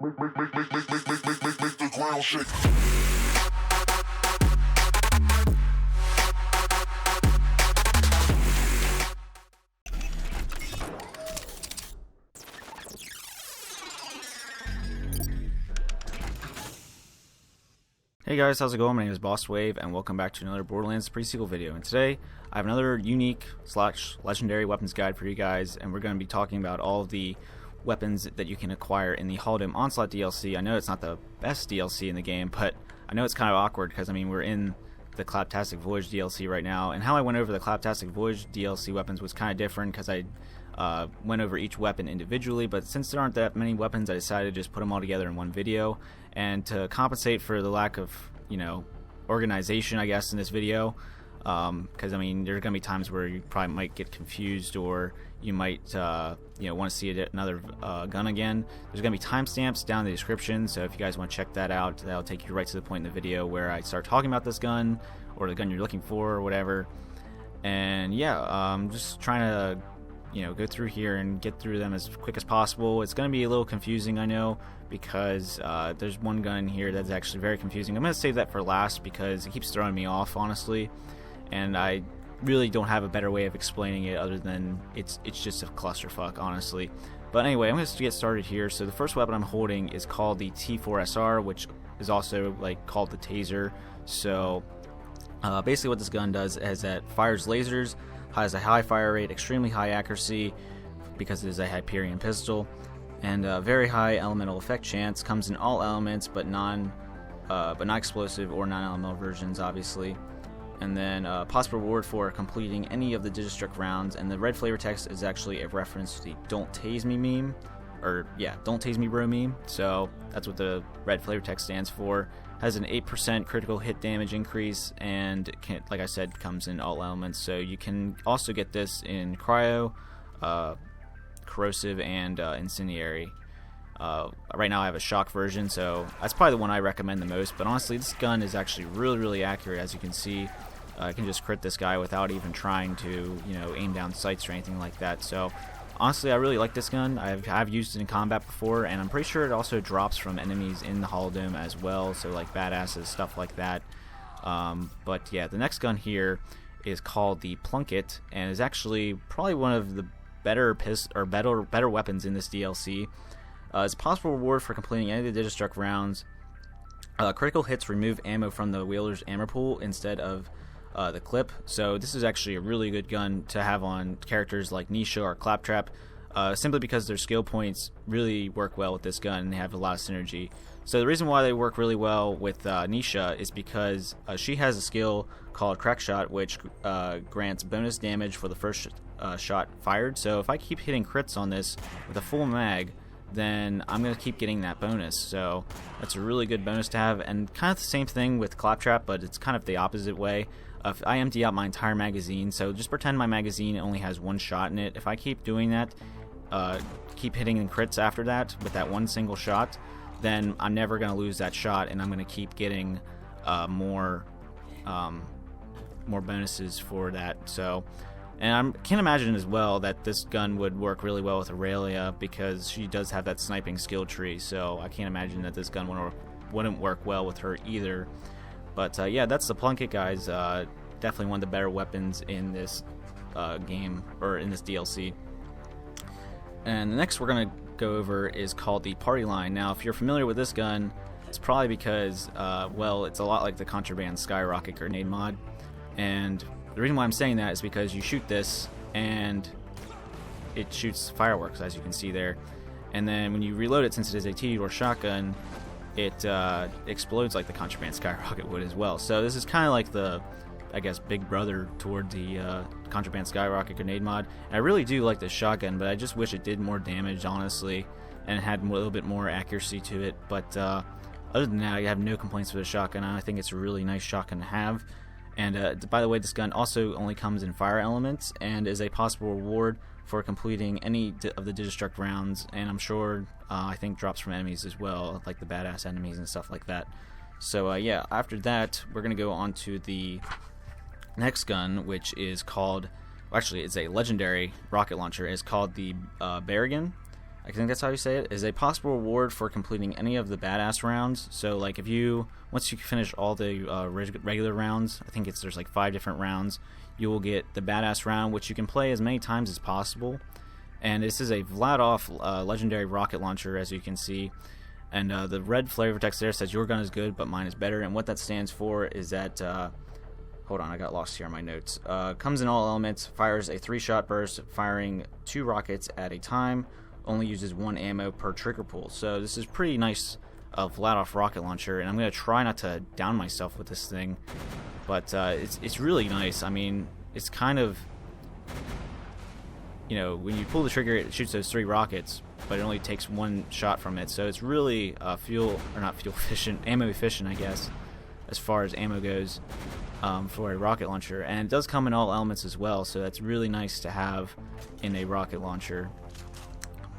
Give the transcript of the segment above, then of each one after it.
Make the ground shake. Hey guys, how's it going? My name is Bosswave, and welcome back to another Borderlands pre-sequel video. And today, I have another unique / legendary weapons guide for you guys, and we're going to be talking about all of the weapons that you can acquire in the Holodome Onslaught DLC. I know it's not the best DLC in the game, but I know it's kind of awkward because, I mean, we're in the Claptastic Voyage DLC right now, and how I went over the Claptastic Voyage DLC weapons was kind of different because I went over each weapon individually, but since there aren't that many weapons, I decided to just put them all together in one video. And to compensate for the lack of, organization, I guess, in this video, because I mean, there's gonna be times where you probably might get confused, or you might, want to see another gun again. There's gonna be timestamps down in the description, so if you guys want to check that out, that'll take you right to the point in the video where I start talking about this gun, or the gun you're looking for, or whatever. And yeah, I'm just trying to go through here and get through them as quick as possible. It's going to be a little confusing, I know, because there's one gun here that's actually very confusing. I'm going to save that for last because it keeps throwing me off, honestly, and I really don't have a better way of explaining it other than it's just a clusterfuck, honestly. But anyway, I'm going to get started here. So the first weapon I'm holding is called the T4SR, which is also called the Taser. So basically what this gun does is that fires lasers, has a high fire rate, extremely high accuracy because it is a Hyperion pistol, and a very high elemental effect chance. Comes in all elements, but not explosive or non-elemental versions, obviously. And then possible reward for completing any of the Digistruct rounds. And the red flavor text is actually a reference to the "Don't Tase Me" meme, or yeah, "Don't Tase Me, Bro" meme. So that's what the red flavor text stands for. Has an 8% critical hit damage increase, and like I said, comes in all elements. So you can also get this in cryo, corrosive, and incendiary. Right now I have a shock version, so that's probably the one I recommend the most. But honestly, this gun is actually really accurate. As you can see, I can just crit this guy without even trying to aim down sights or anything like that. So honestly, I really like this gun. I've used it in combat before, and I'm pretty sure it also drops from enemies in the Holodome as well, so like badasses, stuff like that. But yeah, the next gun here is called the Plunkett, and is actually probably one of the better weapons in this DLC. It's a possible reward for completing any of the Digistruct rounds. Critical hits remove ammo from the wielder's ammo pool instead of the clip, so this is actually a really good gun to have on characters like Nisha or Claptrap, simply because their skill points really work well with this gun and they have a lot of synergy. So the reason why they work really well with Nisha is because she has a skill called Crack Shot, which grants bonus damage for the first shot fired. So if I keep hitting crits on this with a full mag, then I'm going to keep getting that bonus. So that's a really good bonus to have, and kind of the same thing with Claptrap, but it's kind of the opposite way. If I empty out my entire magazine, so just pretend my magazine only has one shot in it. If I keep doing that, keep hitting crits after that with that one single shot, then I'm never going to lose that shot, and I'm going to keep getting more bonuses for that. So, and I can imagine as well that this gun would work really well with Aurelia because she does have that sniping skill tree. So I can't imagine that this gun wouldn't work well with her either. But yeah, that's the Plunkett, guys. Definitely one of the better weapons in this game, or in this DLC. And the next we're going to go over is called the Party Line. Now, if you're familiar with this gun, it's probably because, well, it's a lot like the Contraband Skyrocket grenade mod. And the reason why I'm saying that is because you shoot this, and it shoots fireworks, as you can see there. And then when you reload it, since it is a TD or shotgun, it explodes like the Contraband Skyrocket would as well. So this is kind of like the, I guess, big brother toward the Contraband Skyrocket grenade mod. And I really do like this shotgun, but I just wish it did more damage, honestly, and it had a little bit more accuracy to it. But other than that, I have no complaints with the shotgun. I think it's a really nice shotgun to have. And by the way, this gun also only comes in fire elements and is a possible reward for completing any of the Digistruct rounds, and I'm sure I think drops from enemies as well, like the badass enemies and stuff like that. So yeah, after that we're gonna go on to the next gun, which is called, well, actually it's a legendary rocket launcher. It's called the Berrigan, I think that's how you say it, is a possible reward for completing any of the badass rounds. So like if you, once you finish all the regular rounds, I think there's like 5 different rounds, you will get the badass round, which you can play as many times as possible. And this is a Vladoff legendary rocket launcher, as you can see. And the red flavor text there says your gun is good, but mine is better. And what that stands for is that, hold on, I got lost here in my notes. Comes in all elements, fires a 3-shot burst, firing 2 rockets at a time. Only uses 1 ammo per trigger pull. So this is pretty nice Vladoff rocket launcher, and I'm going to try not to down myself with this thing. But it's really nice. I mean, it's kind of, you know, when you pull the trigger, it shoots those 3 rockets, but it only takes 1 shot from it. So it's really ammo efficient, I guess, as far as ammo goes for a rocket launcher. And it does come in all elements as well, so that's really nice to have in a rocket launcher.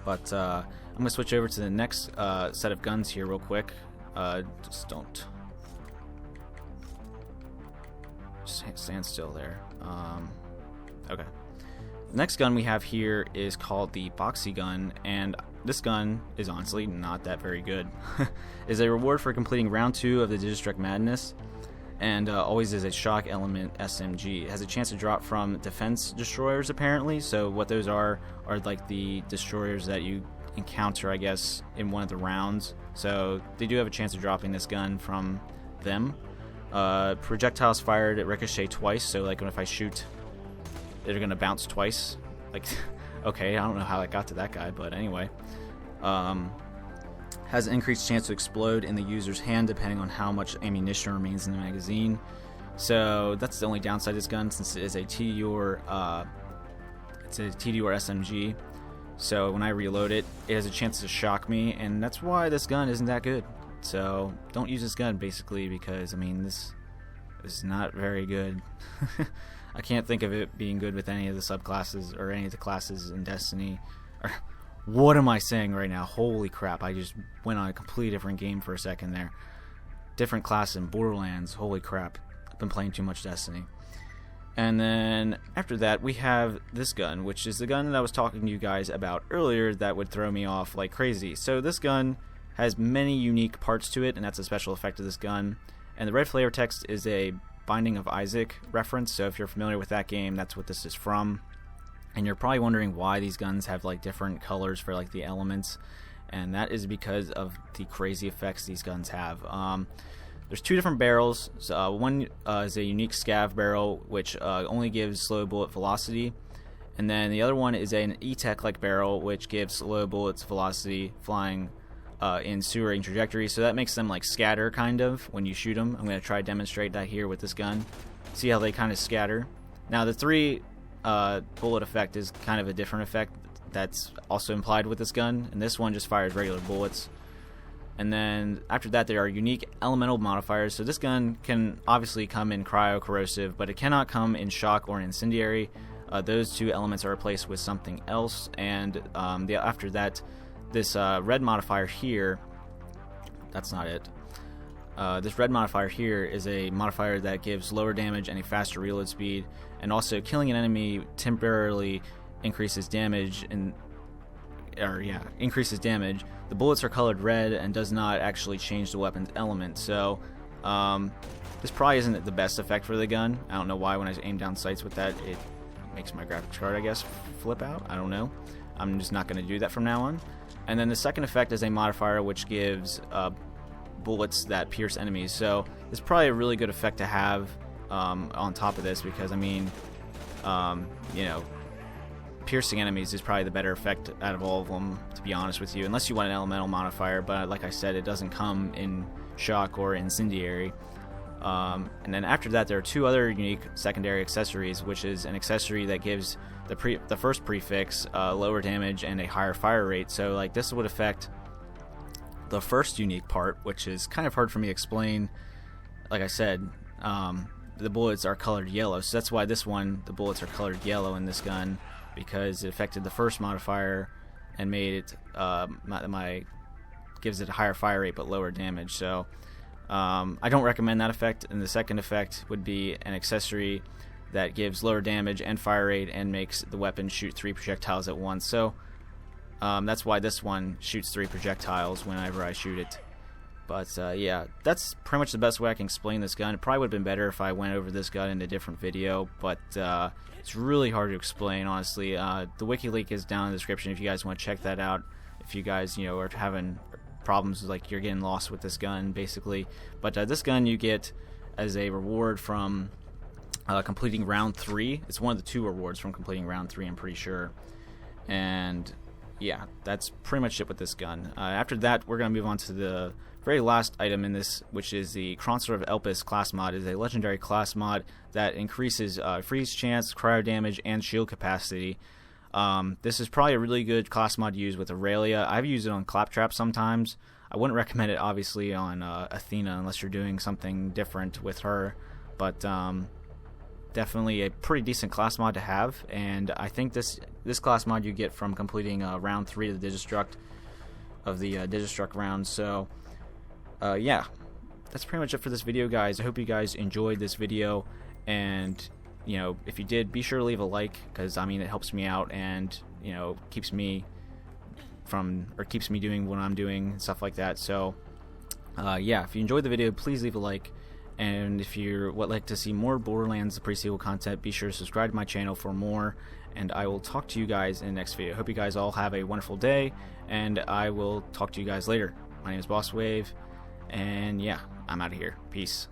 But I'm going to switch over to the next set of guns here real quick. Just stand still there. Okay. The next gun we have here is called the Boxxy gun, and this gun is honestly not that very good. Is a reward for completing round 2 of the Digistruct Madness, and always is a shock element SMG. It has a chance to drop from defense destroyers apparently, so what those are like the destroyers that you encounter, I guess, in one of the rounds. So they do have a chance of dropping this gun from them. Projectiles fired at ricochet twice, so like if I shoot, they're gonna bounce twice. Like, okay, I don't know how I got to that guy, but anyway. Has an increased chance to explode in the user's hand depending on how much ammunition remains in the magazine. So that's the only downside of this gun, since it is a TDR SMG. So when I reload it, it has a chance to shock me, and that's why this gun isn't that good. So don't use this gun, basically, because I mean, this is not very good. I can't think of it being good with any of the subclasses or any of the classes in Destiny. What am I saying right now? Holy crap, I just went on a completely different game for a second there. Different class in Borderlands. Holy crap, I've been playing too much Destiny. And then after that, we have this gun, which is the gun that I was talking to you guys about earlier that would throw me off like crazy. So this gun has many unique parts to it, and that's a special effect of this gun. And the red flavor text is a Binding of Isaac reference, so if you're familiar with that game, that's what this is from. And you're probably wondering why these guns have like different colors for like the elements, and that is because of the crazy effects these guns have. There's 2 different barrels. So, one is a unique scav barrel, which only gives slow bullet velocity, and then the other one is an E-Tech like barrel, which gives slow bullets velocity flying in sewering trajectory. So that makes them like scatter kind of when you shoot them. I'm going to try to demonstrate that here with this gun. See how they kind of scatter. Now the 3 bullet effect is kind of a different effect that's also implied with this gun, and this one just fires regular bullets. And then after that, there are unique elemental modifiers. So this gun can obviously come in cryo-corrosive, but it cannot come in shock or incendiary. Those 2 elements are replaced with something else. And after that, this red modifier here, that's not it. This red modifier here is a modifier that gives lower damage and a faster reload speed, and also killing an enemy temporarily increases damage. Increases damage. The bullets are colored red and does not actually change the weapon's element. So this probably isn't the best effect for the gun. I don't know why when I aim down sights with that, it makes my graphics card, I guess, flip out. I don't know. I'm just not going to do that from now on. And then the second effect is a modifier which gives bullets that pierce enemies. So it's probably a really good effect to have on top of this, because I mean, you know, piercing enemies is probably the better effect out of all of them, to be honest with you, unless you want an elemental modifier. But like I said, it doesn't come in shock or incendiary. And then after that, there are 2 other unique secondary accessories, which is an accessory that gives the first prefix lower damage and a higher fire rate. So like this would affect the first unique part, which is kind of hard for me to explain. Like I said, the bullets are colored yellow, so that's why this one, the bullets are colored yellow in this gun, because it affected the first modifier and made it gives it a higher fire rate but lower damage. So I don't recommend that effect. And the second effect would be an accessory that gives lower damage and fire rate and makes the weapon shoot 3 projectiles at once. So That's why this one shoots 3 projectiles whenever I shoot it. But yeah, that's pretty much the best way I can explain this gun. It probably would have been better if I went over this gun in a different video, but it's really hard to explain, honestly. The wiki link is down in the description if you guys want to check that out. If you guys, you know, are having problems, like you're getting lost with this gun, basically. But this gun you get as a reward from completing round 3. It's one of the 2 rewards from completing round 3, I'm pretty sure. And yeah, that's pretty much it with this gun. After that, we're going to move on to the very last item in this, which is the Chronicler of Elpis class mod. It is a legendary class mod that increases freeze chance, cryo damage, and shield capacity. This is probably a really good class mod to use with Aurelia. I've used it on Claptrap sometimes. I wouldn't recommend it, obviously, on Athena unless you're doing something different with her. But definitely a pretty decent class mod to have. And I think this class mod you get from completing round 3 of the Digistruct round. So yeah, that's pretty much it for this video, guys. I hope you guys enjoyed this video, and you know, if you did, be sure to leave a like, because I mean it helps me out, and you know, keeps me doing what I'm doing and stuff like that. So yeah, if you enjoyed the video, please leave a like, and if you would like to see more Borderlands the pre-sequel content, be sure to subscribe to my channel for more, and I will talk to you guys in the next video. Hope you guys all have a wonderful day, and I will talk to you guys later. My name is Bosswave, and yeah, I'm out of here. Peace.